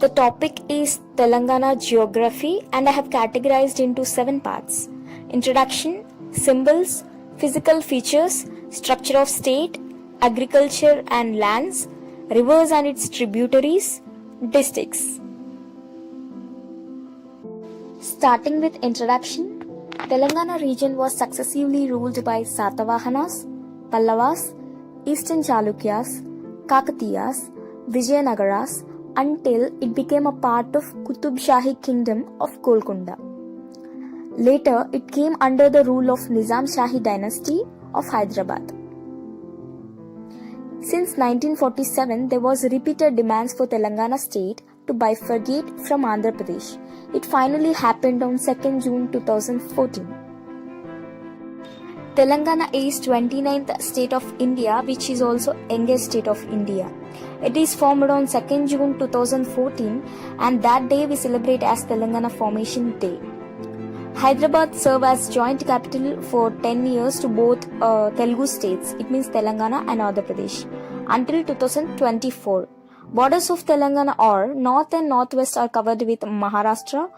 The topic is Telangana geography and I have categorized into 7 parts. Introduction, symbols, physical features, structure of state, agriculture and lands, rivers and its tributaries, districts. Starting with introduction, Telangana region was successively ruled by Satavahanas, Pallavas, Eastern Chalukyas, Kakatiyas, Vijayanagaras, until it became a part of Qutub Shahi kingdom of Golconda. Later, it came under the rule of Nizam Shahi dynasty of Hyderabad. Since 1947, there was repeated demands for Telangana state to bifurcate from Andhra Pradesh. It finally happened on 2nd June 2014. Telangana is 29th state of India, which is also youngest state of India. It is formed on 2nd June 2014 and that day we celebrate as Telangana Formation Day. Hyderabad served as joint capital for 10 years to both Telugu states, it means Telangana and Andhra Pradesh, until 2024. Borders of Telangana are north and northwest are covered with Maharashtra,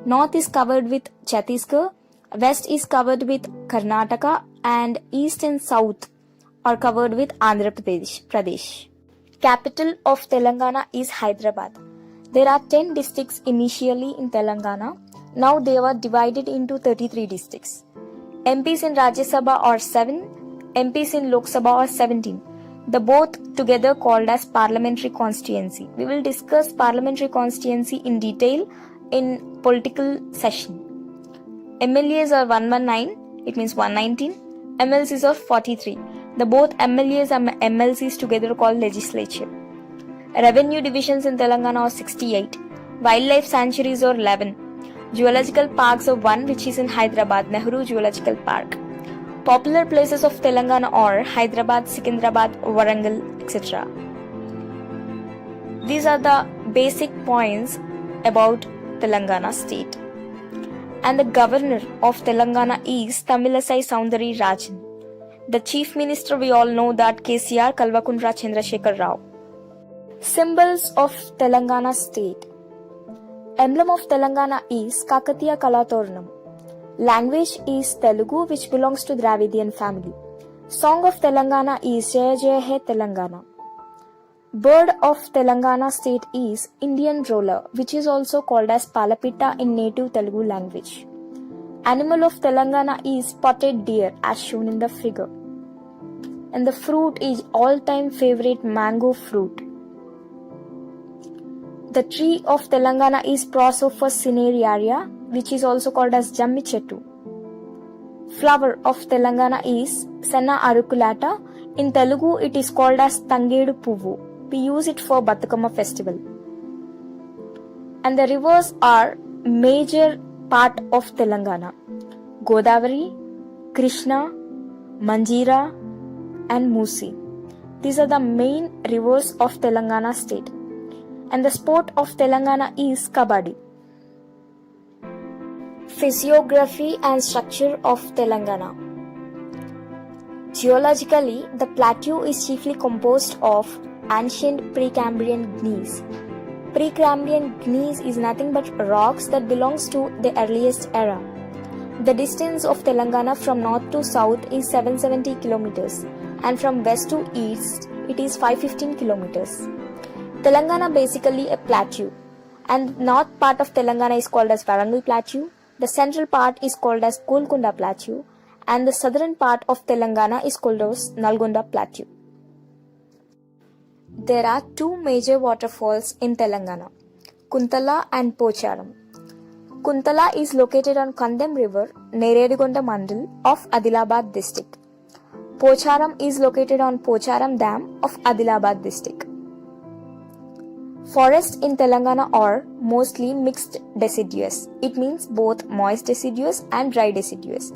north is covered with Chhattisgarh, west is covered with Karnataka and east and south are covered with Andhra Pradesh. Capital of Telangana is Hyderabad. There are 10 districts initially in Telangana. Now they were divided into 33 districts. MPs in Rajya Sabha are 7, MPs in Lok Sabha are 17. The both together called as parliamentary constituency. We will discuss parliamentary constituency in detail in political session. MLAs are 119, it means 119. MLCs are 43. The both MLAs and MLCs together called legislature. Revenue divisions in Telangana are 68. Wildlife sanctuaries are 11. Zoological parks are 1, which is in Hyderabad, Nehru Zoological Park. Popular places of Telangana are Hyderabad, Secunderabad, Warangal, etc. These are the basic points about Telangana state. And the governor of Telangana is Tamilisai Soundari Rajan. The chief minister, we all know that KCR Kalvakundra Chandrasekhar Rao. Symbols of Telangana state. Emblem of Telangana is Kakatiya Kalatoranam. Language is Telugu, which belongs to Dravidian family. Song of Telangana is Jaya Jaya Hai Telangana. Bird of Telangana state is Indian roller, which is also called as Palapitta in native Telugu language. Animal of Telangana is spotted deer as shown in the figure. And the fruit is all-time favorite mango fruit. The tree of Telangana is Prosopis cinerea, which is also called as Jammi Chettu. Flower of Telangana is Senna aruculata. In Telugu, it is called as Tangedu Puvu. We use it for Batukama festival. And the rivers are major part of Telangana. Godavari, Krishna, Manjira and Musi. These are the main rivers of Telangana state. And the sport of Telangana is Kabaddi. Physiography and structure of Telangana. Geologically, the plateau is chiefly composed of ancient Precambrian gneiss. Precambrian gneiss is nothing but rocks that belongs to the earliest era. The distance of Telangana from north to south is 770 kilometers and from west to east it is 515 kilometers. Telangana basically a plateau, and north part of Telangana is called as Warangal Plateau, the central part is called as Golconda Plateau and the southern part of Telangana is called as Nalgonda Plateau. There are two major waterfalls in Telangana, Kuntala and Pocharam. Kuntala is located on Kandem River, Neredigonda Mandal of Adilabad district. Pocharam is located on Pocharam Dam of Adilabad district. Forests in Telangana are mostly mixed deciduous. It means both moist deciduous and dry deciduous.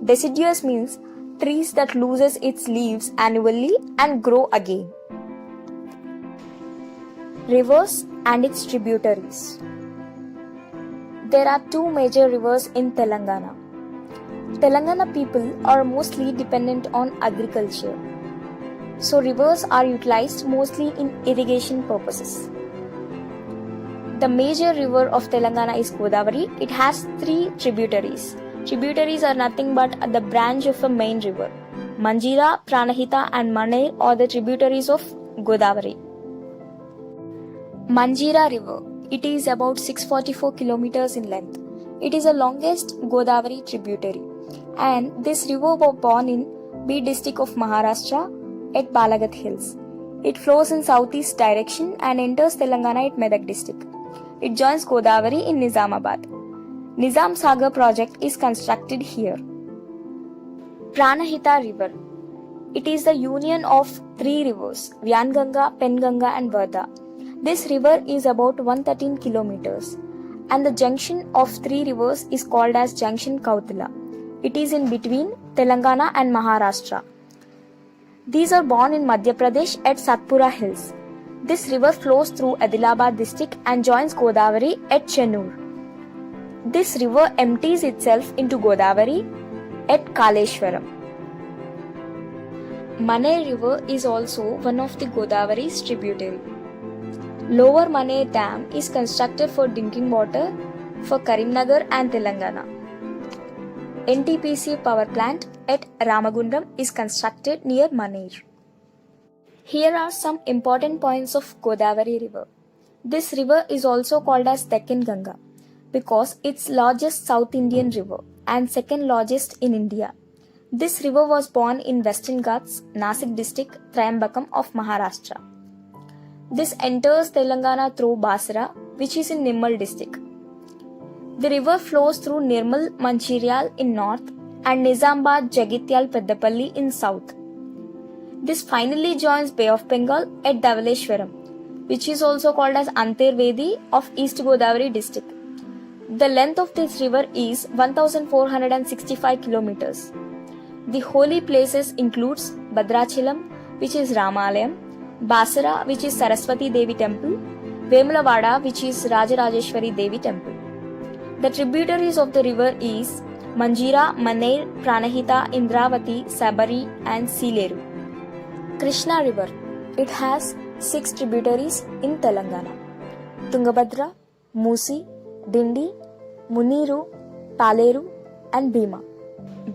Deciduous means trees that loses its leaves annually and grow again. Rivers and its tributaries. There are two major rivers in Telangana. Telangana people are mostly dependent on agriculture. So rivers are utilized mostly in irrigation purposes. The major river of Telangana is Godavari. It has 3 tributaries. Tributaries are nothing but the branch of a main river. Manjira, Pranahita and Maner are the tributaries of Godavari. Manjira River. It is about 644 kilometers in length. It is the longest Godavari tributary. And this river was born in B district of Maharashtra at Balagat Hills. It flows in southeast direction and enters Telangana at Medak district. It joins Godavari in Nizamabad. Nizam Sagar project is constructed here. Pranahita River. It is the union of 3 rivers, Vyanganga, Penganga and Varda. This river is about 113 kilometers and the junction of 3 rivers is called as Junction Kautila. It is in between Telangana and Maharashtra. These are born in Madhya Pradesh at Satpura Hills. This river flows through Adilabad district and joins Godavari at Chennur. This river empties itself into Godavari at Kaleshwaram. Maner River is also one of the Godavari's tributary. Lower Maner Dam is constructed for drinking water for Karimnagar and Telangana. NTPC power plant at Ramagundam is constructed near Maner. Here are some important points of Godavari River. This river is also called as Deccan Ganga because it's largest South Indian river and second largest in India. This river was born in Western Ghats, Nasik district, Trayambakam of Maharashtra. This enters Telangana through Basra, which is in Nimmal district. The river flows through Nirmal, Manchiryal in north and Nizamabad, Jagityal, Peddapalli in south. This finally joins Bay of Bengal at Dhavaleshwaram, which is also called as Antarvedi of East Godavari district. The length of this river is 1465 kilometers. The holy places includes Bhadrachalam, which is Ramalayam, Basra, which is Saraswati Devi temple, Vemulavada, which is Rajarajeshwari Devi temple. The tributaries of the river is Manjira, Maner, Pranahita, Indravati, Sabari and Seeleru. Krishna River. It has 6 tributaries in Telangana. Tungabhadra, Musi, Dindi, Muniru, Paleru and Bhima.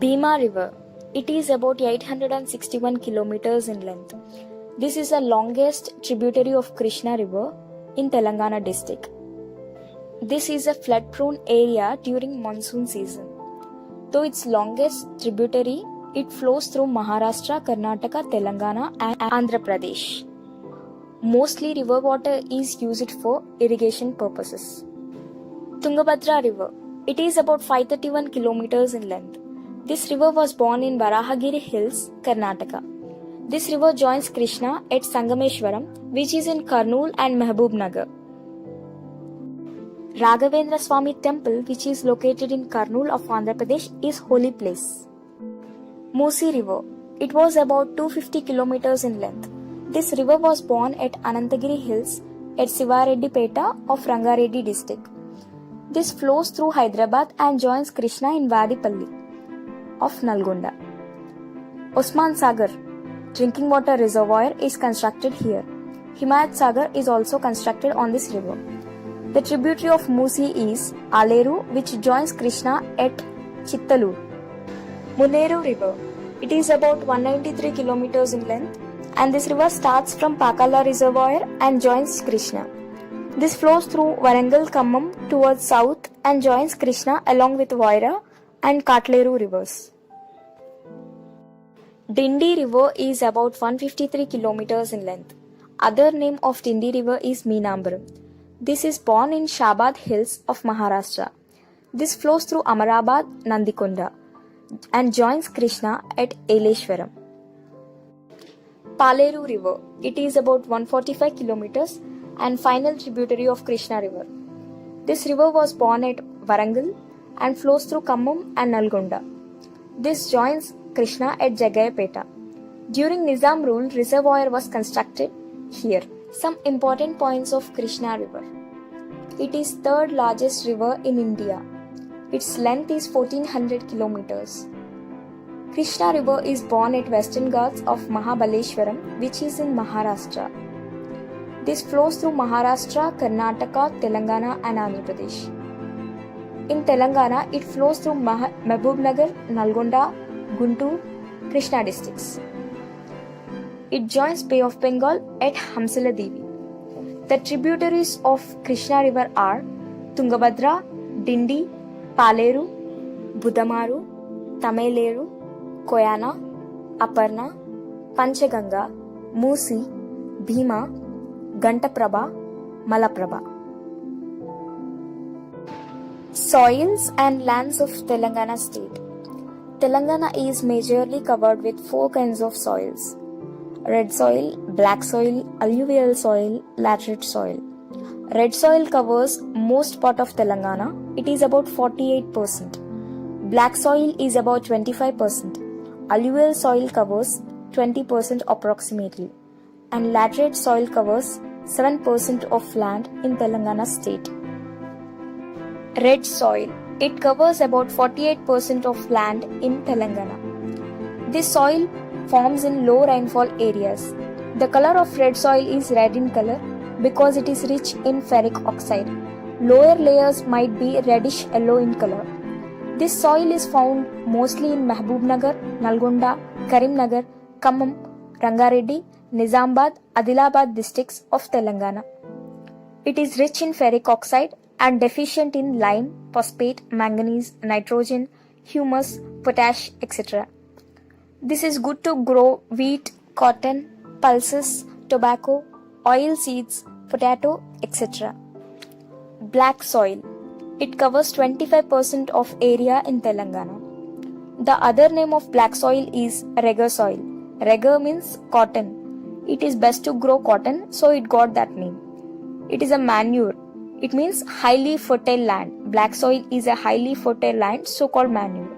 Bhima River. It is about 861 kilometers in length. This is the longest tributary of Krishna River in Telangana district. This is a flood-prone area during monsoon season. Though its longest tributary, it flows through Maharashtra, Karnataka, Telangana and Andhra Pradesh. Mostly river water is used for irrigation purposes. Tungabhadra River. It is about 531 kilometers in length. This river was born in Varahagiri Hills, Karnataka. This river joins Krishna at Sangameshwaram, which is in Kurnool and Mahbubnagar. Raghavendra Swami Temple, which is located in Kurnool of Andhra Pradesh, is holy place. Musi River. It was about 250 kilometers in length. This river was born at Anantagiri Hills at Sivareddipeta of Rangareddy district. This flows through Hyderabad and joins Krishna in Vadipalli of Nalgonda. Osman Sagar drinking water reservoir is constructed here. Himayat Sagar is also constructed on this river. The tributary of Musi is Aleru, which joins Krishna at Chittalur. Muneru River. It is about 193 kilometers in length and this river starts from Pakala Reservoir and joins Krishna. This flows through Warangal Khammam towards south and joins Krishna along with Vaira and Katleru rivers. Dindi River is about 153 kilometers in length. Other name of Dindi River is Meenambaram. This is born in Shabad Hills of Maharashtra. This flows through Amarabad, Nandikonda and joins Krishna at Eleshwaram. Paleru River. It is about 145 kilometers and final tributary of Krishna River. This river was born at Warangal and flows through Khammam and Nalgonda. This joins Krishna at Jagayapeta. During Nizam rule, reservoir was constructed here. Some important points of Krishna River. It is third largest river in India. Its length is 1400 kilometers. Krishna River is born at Western Ghats of Mahabaleshwaram, which is in Maharashtra. This flows through Maharashtra, Karnataka, Telangana and Andhra Pradesh. In Telangana, it flows through Mahbubnagar, Nalgonda, Guntur, Krishna districts. It joins Bay of Bengal at Hamsala Devi. The tributaries of Krishna river are Tungabhadra, Dindi, Paleru, Budamaru, Tameleru, Koyana, Aparna, Panchaganga, Musi, Bhima, Gantaprabha, Malaprabha. Soils and lands of Telangana state. Telangana is majorly covered with four kinds of soils: red soil, black soil, alluvial soil, laterite soil. Red soil covers most part of Telangana. It is about 48%. Black soil is about 25%. Alluvial soil covers 20% approximately. And laterite soil covers 7% of land in Telangana state. Red soil. It covers about 48% of land in Telangana. This soil forms in low rainfall areas. The color of red soil is red in color because it is rich in ferric oxide. Lower layers might be reddish yellow in color. This soil is found mostly in Mahbubnagar, Nalgonda, Karimnagar, Khammam, Rangareddy, Nizamabad, Adilabad districts of Telangana. It is rich in ferric oxide and deficient in lime, phosphate, manganese, nitrogen, humus, potash, etc. This is good to grow wheat, cotton, pulses, tobacco, oil seeds, potato, etc. Black soil. It covers 25% of area in Telangana. The other name of black soil is Regur soil. Regur means cotton. It is best to grow cotton, so it got that name. It is a manure. It means highly fertile land. Black soil is a highly fertile land, so called manure.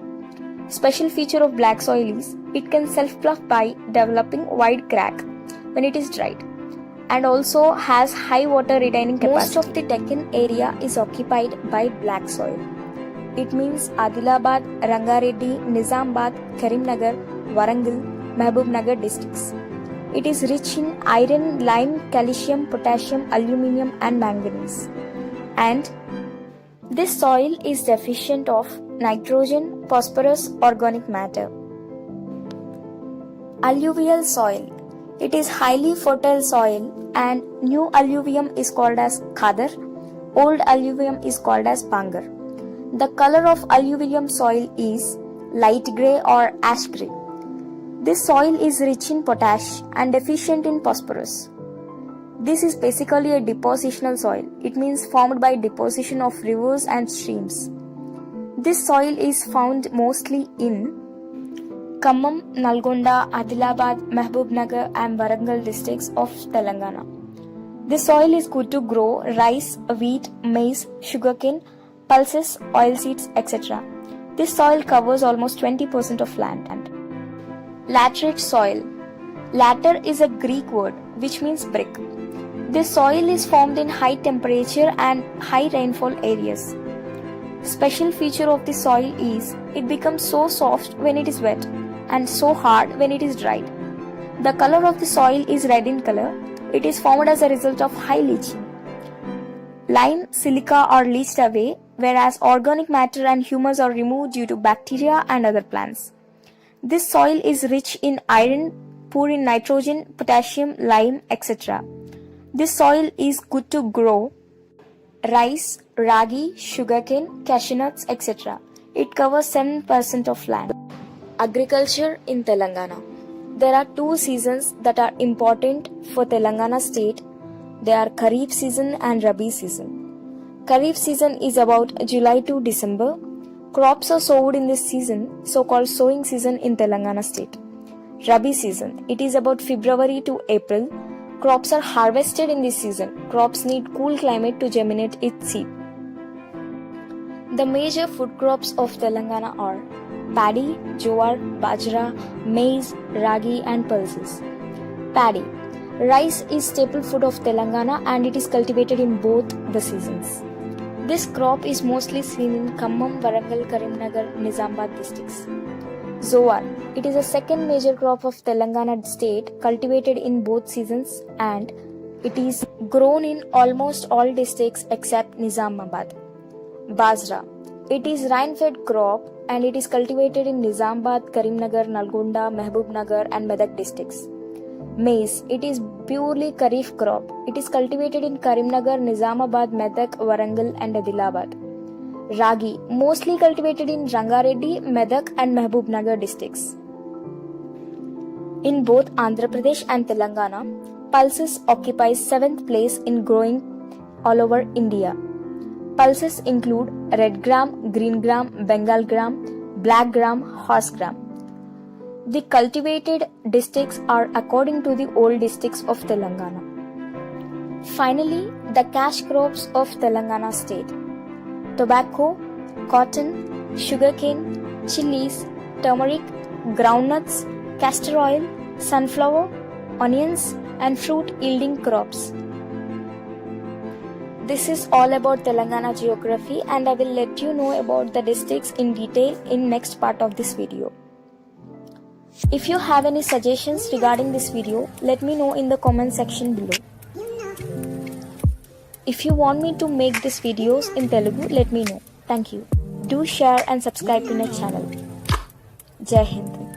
Special feature of black soil is it can self-plough by developing wide crack when it is dried, and also has high water retaining capacity. Most of the Deccan area is occupied by black soil. It means Adilabad, Rangareddy, Nizamabad, Karimnagar, Warangal, Mahbubnagar districts. It is rich in iron, lime, calcium, potassium, aluminium and manganese. And this soil is deficient of nitrogen, phosphorus, organic matter. Alluvial soil. It is highly fertile soil, and new alluvium is called as Khadar, old alluvium is called as Bangar. The color of alluvium soil is light grey or ash grey. This soil is rich in potash and deficient in phosphorus. This is basically a depositional soil. It means formed by deposition of rivers and streams. This soil is found mostly in Khammam, Nalgonda, Adilabad, Mahbubnagar and Warangal districts of Telangana. This soil is good to grow rice, wheat, maize, sugarcane, pulses, oilseeds, etc. This soil covers almost 20% of land. Laterite soil. Later is a Greek word which means brick. This soil is formed in high temperature and high rainfall areas. Special feature of the soil is it becomes so soft when it is wet and so hard when it is dried. The color of the soil is red in color. It is formed as a result of high leaching. Lime, silica are leached away, whereas organic matter and humus are removed due to bacteria and other plants. This soil is rich in iron, poor in nitrogen, potassium, lime, etc. This soil is good to grow rice, ragi, sugarcane, cashew nuts, etc. It covers 7% of land. Agriculture in Telangana. There are two seasons that are important for Telangana state. They are Kharif season and Rabi season. Kharif season is about July to December. Crops are sowed in this season, so-called sowing season in Telangana state. Rabi season. It is about February to April. Crops are harvested in this season. Crops need cool climate to germinate its seed. The major food crops of Telangana are paddy, jowar, bajra, maize, ragi and pulses. Paddy. Rice is staple food of Telangana and it is cultivated in both the seasons. This crop is mostly seen in Khammam, Warangal, Karimnagar, Nizamabad districts. Jowar. It is a second major crop of Telangana state, cultivated in both seasons and It is grown in almost all districts except Nizamabad. Basra. It is rain-fed crop and it is cultivated in Nizamabad, Karimnagar, Nalgonda, Mehbubnagar and Medak districts. Maize. It is purely Kharif crop. It is cultivated in Karimnagar, Nizamabad, Medak, Warangal and Adilabad. Ragi. Mostly cultivated in Rangareddy, Medak and Mehbubnagar districts. In both Andhra Pradesh and Telangana, pulses occupies 7th place in growing all over India. Pulses include red gram, green gram, Bengal gram, black gram, horse gram. The cultivated districts are according to the old districts of Telangana. Finally, the cash crops of Telangana state: tobacco, cotton, sugarcane, chilies, turmeric, groundnuts, castor oil, sunflower, onions, and fruit yielding crops. This is all about Telangana geography, and I will let you know about the districts in detail in next part of this video. If you have any suggestions regarding this video, let me know in the comment section below. If you want me to make these videos in Telugu, let me know. Thank you. Do share and subscribe to my channel. Jai Hind.